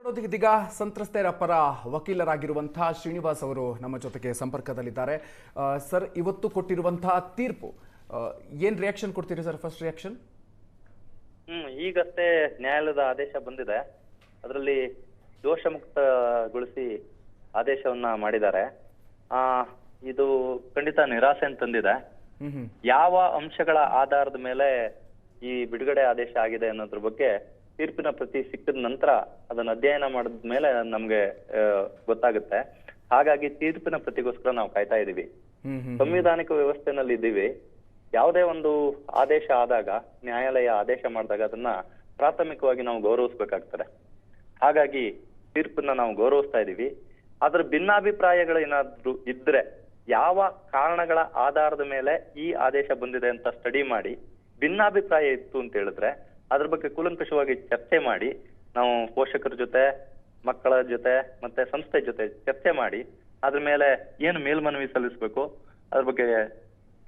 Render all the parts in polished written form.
ಇದೀಗ ಸಂತ್ರಸ್ತರ ಪರ ವಕೀಲರಾಗಿರುವಂತಹ ಶ್ರೀನಿವಾಸ್ ಅವರು ನಮ್ಮ ಜೊತೆಗೆ ಸಂಪರ್ಕದಲ್ಲಿದ್ದಾರೆ. ಸರ್, ಇವತ್ತು ಕೊಟ್ಟಿರುವಂತಹ ತೀರ್ಪು ಏನ್ ರಿಯಾಕ್ಷನ್ ಕೊಡ್ತೀರಿ ಸರ್? First reaction. ಈಗಷ್ಟೇ ನ್ಯಾಯಾಲಯದ ಆದೇಶ ಬಂದಿದೆ. ಅದರಲ್ಲಿ ದೋಷಮುಕ್ತಗೊಳಿಸಿ ಆದೇಶವನ್ನ ಮಾಡಿದ್ದಾರೆ. ಇದು ಖಂಡಿತ ನಿರಾಸೆ ತಂದಿದೆ. ಯಾವ ಅಂಶಗಳ ಆಧಾರದ ಮೇಲೆ ಈ ಬಿಡುಗಡೆ ಆದೇಶ ಆಗಿದೆ ಅನ್ನೋದ್ರ ಬಗ್ಗೆ ತೀರ್ಪಿನ ಪ್ರತಿ ಸಿಕ್ಕಿದ ನಂತರ ಅದನ್ನ ಅಧ್ಯಯನ ಮಾಡಿದ ಮೇಲೆ ನಮ್ಗೆ ಗೊತ್ತಾಗುತ್ತೆ. ಹಾಗಾಗಿ ತೀರ್ಪಿನ ಪ್ರತಿಗೋಸ್ಕರ ನಾವು ಕಾಯ್ತಾ ಇದೀವಿ. ಸಂವಿಧಾನಿಕ ವ್ಯವಸ್ಥೆನಲ್ಲಿ ಇದ್ದೀವಿ. ಯಾವುದೇ ಒಂದು ಆದೇಶ ಆದಾಗ, ನ್ಯಾಯಾಲಯ ಆದೇಶ ಮಾಡಿದಾಗ ಅದನ್ನ ಪ್ರಾಥಮಿಕವಾಗಿ ನಾವು ಗೌರವಿಸ್ಬೇಕಾಗ್ತದೆ. ಹಾಗಾಗಿ ತೀರ್ಪನ್ನ ನಾವು ಗೌರವಿಸ್ತಾ ಇದೀವಿ. ಅದ್ರ ಭಿನ್ನಾಭಿಪ್ರಾಯಗಳು ಏನಾದ್ರು ಇದ್ರೆ, ಯಾವ ಕಾರಣಗಳ ಆಧಾರದ ಮೇಲೆ ಈ ಆದೇಶ ಬಂದಿದೆ ಅಂತ ಸ್ಟಡಿ ಮಾಡಿ ಭಿನ್ನಾಭಿಪ್ರಾಯ ಇತ್ತು ಅಂತ ಹೇಳಿದ್ರೆ ಅದ್ರ ಬಗ್ಗೆ ಕೂಲಂಕಷವಾಗಿ ಚರ್ಚೆ ಮಾಡಿ, ನಾವು ಪೋಷಕರ ಜೊತೆ, ಮಕ್ಕಳ ಜೊತೆ ಮತ್ತೆ ಸಂಸ್ಥೆ ಜೊತೆ ಚರ್ಚೆ ಮಾಡಿ ಅದ್ರ ಮೇಲೆ ಏನು ಮೇಲ್ಮನವಿ ಸಲ್ಲಿಸಬೇಕು ಅದ್ರ ಬಗ್ಗೆ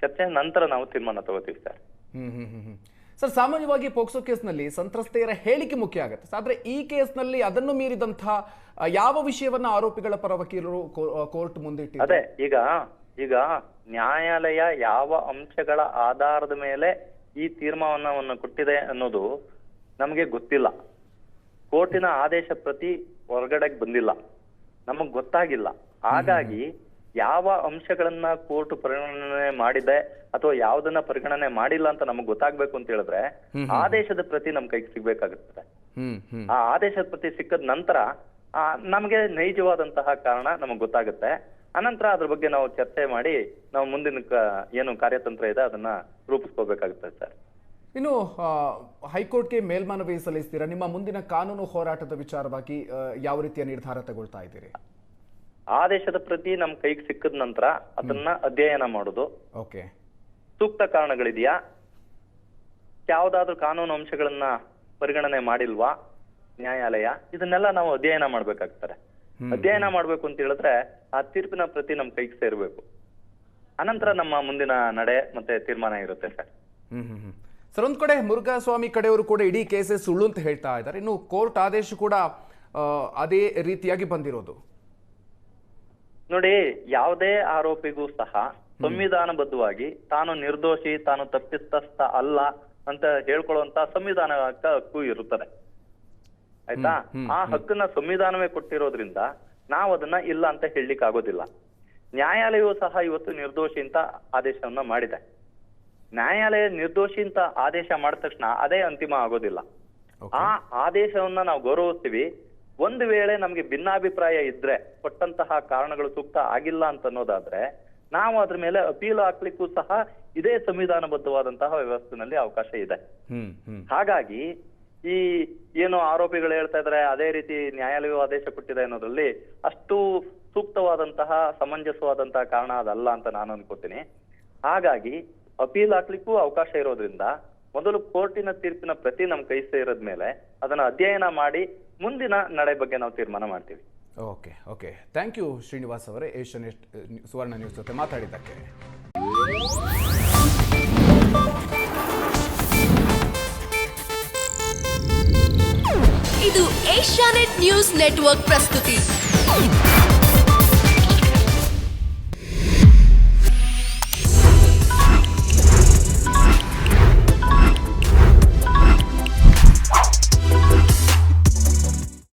ಚರ್ಚೆ ನಂತರ ನಾವು ತೀರ್ಮಾನ ತಗೋತೀವಿ ಸರ್. ಸರ್, ಸಾಮಾನ್ಯವಾಗಿ ಪೋಕ್ಸೋ ಕೇಸ್ನಲ್ಲಿ ಸಂತ್ರಸ್ತೆಯರ ಹೇಳಿಕೆ ಮುಖ್ಯ ಆಗುತ್ತೆ. ಆದ್ರೆ ಈ ಕೇಸ್ನಲ್ಲಿ ಅದನ್ನು ಮೀರಿದಂತಹ ಯಾವ ವಿಷಯವನ್ನ ಆರೋಪಿಗಳ ಪರ ವಕೀಲರು ಕೋರ್ಟ್ ಮುಂದಿಟ್ಟಿದ್ದಾರೆ? ಅದೇ ಈಗ ನ್ಯಾಯಾಲಯ ಯಾವ ಅಂಶಗಳ ಆಧಾರದ ಮೇಲೆ ಈ ತೀರ್ಮಾನವನ್ನು ಕೊಟ್ಟಿದೆ ಅನ್ನೋದು ನಮಗೆ ಗೊತ್ತಿಲ್ಲ. ಕೋರ್ಟಿನ ಆದೇಶ ಪ್ರತಿ ಹೊರಗಡೆಗೆ ಬಂದಿಲ್ಲ, ನಮಗ್ ಗೊತ್ತಾಗಿಲ್ಲ. ಹಾಗಾಗಿ ಯಾವ ಅಂಶಗಳನ್ನ ಕೋರ್ಟ್ ಪರಿಗಣನೆ ಮಾಡಿದೆ ಅಥವಾ ಯಾವ್ದನ್ನ ಪರಿಗಣನೆ ಮಾಡಿಲ್ಲ ಅಂತ ನಮಗ್ ಗೊತ್ತಾಗ್ಬೇಕು ಅಂತ ಹೇಳಿದ್ರೆ ಆದೇಶದ ಪ್ರತಿ ನಮ್ ಕೈಗೆ ಸಿಗ್ಬೇಕಾಗುತ್ತದೆ. ಆ ಆದೇಶದ ಪ್ರತಿ ಸಿಕ್ಕದ ನಂತರ ನಮ್ಗೆ ನೈಜವಾದಂತಹ ಕಾರಣ ನಮಗ್ ಗೊತ್ತಾಗುತ್ತೆ. ಅನಂತರ ಅದ್ರ ಬಗ್ಗೆ ನಾವು ಚರ್ಚೆ ಮಾಡಿ ನಾವು ಮುಂದಿನ ಏನು ಕಾರ್ಯತಂತ್ರ ಇದೆ ಅದನ್ನ ರೂಪಿಸ್ಕೋಬೇಕಾಗುತ್ತೆ ಸರ್. ಇನ್ನು ಹೈಕೋರ್ಟ್ಗೆ ಮೇಲ್ಮನವಿ ಸಲ್ಲಿಸ್ತೀರಾ? ನಿಮ್ಮ ಮುಂದಿನ ಕಾನೂನು ಹೋರಾಟದ ವಿಚಾರವಾಗಿ ಯಾವ ರೀತಿಯ ನಿರ್ಧಾರ ತಗೊಳ್ತಾ ಇದ್ದೀರಿ? ಆದೇಶದ ಪ್ರತಿ ನಮ್ ಕೈಗೆ ಸಿಕ್ಕದ ನಂತರ ಅದನ್ನ ಅಧ್ಯಯನ ಮಾಡುದು. ಓಕೆ, ಸೂಕ್ತ ಕಾರಣಗಳಿದೆಯಾ, ಯಾವ್ದಾದ್ರು ಕಾನೂನು ಅಂಶಗಳನ್ನ ಪರಿಗಣನೆ ಮಾಡಿಲ್ವಾ ನ್ಯಾಯಾಲಯ, ಇದನ್ನೆಲ್ಲ ನಾವು ಅಧ್ಯಯನ ಮಾಡ್ಬೇಕಾಗ್ತಾರೆ. ಅಧ್ಯಯನ ಮಾಡ್ಬೇಕು ಅಂತ ಹೇಳಿದ್ರೆ ಆ ತೀರ್ಪಿನ ಪ್ರತಿ ನಮ್ ಕೈಗೆ ಸೇರ್ಬೇಕು. ಅನಂತರ ನಮ್ಮ ಮುಂದಿನ ನಡೆ ಮತ್ತೆ ತೀರ್ಮಾನ ಇರುತ್ತೆ ಸರ್. ಸರ್, ಒಂದ್ ಕಡೆ ಮುರುಘಾಸ್ವಾಮಿ ಕಡೆಯವರು ಕೂಡ ಇಡೀ ಕೇಸೇ ಸುಳ್ಳು ಅಂತ ಹೇಳ್ತಾ ಇದ್ದಾರೆ. ಇನ್ನು ಕೋರ್ಟ್ ಆದೇಶ ಕೂಡ ಅದೇ ರೀತಿಯಾಗಿ ಬಂದಿರೋದು. ನೋಡಿ, ಯಾವುದೇ ಆರೋಪಿಗೂ ಸಹ ಸಂವಿಧಾನಬದ್ಧವಾಗಿ ತಾನು ನಿರ್ದೋಷಿ, ತಾನು ತಪ್ಪಿತಸ್ಥ ಅಲ್ಲ ಅಂತ ಹೇಳ್ಕೊಳ್ಳುವಂತ ಸಂವಿಧಾನ ಹಕ್ಕು ಇರುತ್ತದೆ. ಆಯ್ತಾ? ಆ ಹಕ್ಕನ್ನ ಸಂವಿಧಾನವೇ ಕೊಟ್ಟಿರೋದ್ರಿಂದ ನಾವು ಅದನ್ನ ಇಲ್ಲ ಅಂತ ಹೇಳಲಿಕ್ಕೆ ಆಗೋದಿಲ್ಲ. ನ್ಯಾಯಾಲಯವೂ ಸಹ ಇವತ್ತು ನಿರ್ದೋಷಿ ಅಂತ ಆದೇಶವನ್ನ ಮಾಡಿದೆ. ನ್ಯಾಯಾಲಯ ನಿರ್ದೋಷಿ ಅಂತ ಆದೇಶ ಮಾಡಿದ ತಕ್ಷಣ ಅದೇ ಅಂತಿಮ ಆಗೋದಿಲ್ಲ. ಆ ಆದೇಶವನ್ನ ನಾವು ಗೌರವಿಸ್ತೀವಿ. ಒಂದು ವೇಳೆ ನಮ್ಗೆ ಭಿನ್ನಾಭಿಪ್ರಾಯ ಇದ್ರೆ, ಕೊಟ್ಟಂತಹ ಕಾರಣಗಳು ಸೂಕ್ತ ಆಗಿಲ್ಲ ಅಂತ ಅನ್ನೋದಾದ್ರೆ ನಾವು ಅದ್ರ ಮೇಲೆ ಅಪೀಲ್ ಹಾಕ್ಲಿಕ್ಕೂ ಸಹ ಇದೇ ಸಂವಿಧಾನಬದ್ಧವಾದಂತಹ ವ್ಯವಸ್ಥೆನಲ್ಲಿ ಅವಕಾಶ ಇದೆ. ಹಾಗಾಗಿ ಈ ಏನು ಆರೋಪಿಗಳು ಹೇಳ್ತಾ ಇದಾರೆ ಅದೇ ರೀತಿ ನ್ಯಾಯಾಲಯವು ಆದೇಶ ಕೊಟ್ಟಿದೆ ಅನ್ನೋದ್ರಲ್ಲಿ ಅಷ್ಟು ಸೂಕ್ತವಾದಂತಹ ಸಮಂಜಸವಾದಂತಹ ಕಾರಣ ಅದಲ್ಲ ಅಂತ ನಾನು ಅನ್ಕೋತೀನಿ. ಹಾಗಾಗಿ ಅಪೀಲ್ ಹಾಕ್ಲಿಕ್ಕೂ ಅವಕಾಶ ಇರೋದ್ರಿಂದ ಮೊದಲು ಕೋರ್ಟಿನ ತೀರ್ಪಿನ ಪ್ರತಿ ನಮ್ ಕೈ ಸೇರಿದ್ಮೇಲೆ ಅದನ್ನ ಅಧ್ಯಯನ ಮಾಡಿ ಮುಂದಿನ ನಡೆ ಬಗ್ಗೆ ನಾವು ತೀರ್ಮಾನ ಮಾಡ್ತೀವಿ. ಓಕೆ, ಥ್ಯಾಂಕ್ ಯು ಶ್ರೀನಿವಾಸ್ ಅವರೇ, ಏಷ್ಯಾನೆಟ್ ಸುವರ್ಣ ನ್ಯೂಸ್ ಜೊತೆ ಮಾತಾಡಿದ್ದಕ್ಕೆ. ಇದು ಏಷ್ಯಾನೆಟ್ ನ್ಯೂಸ್ ನೆಟ್ವರ್ಕ್ ಪ್ರಸ್ತುತಿ.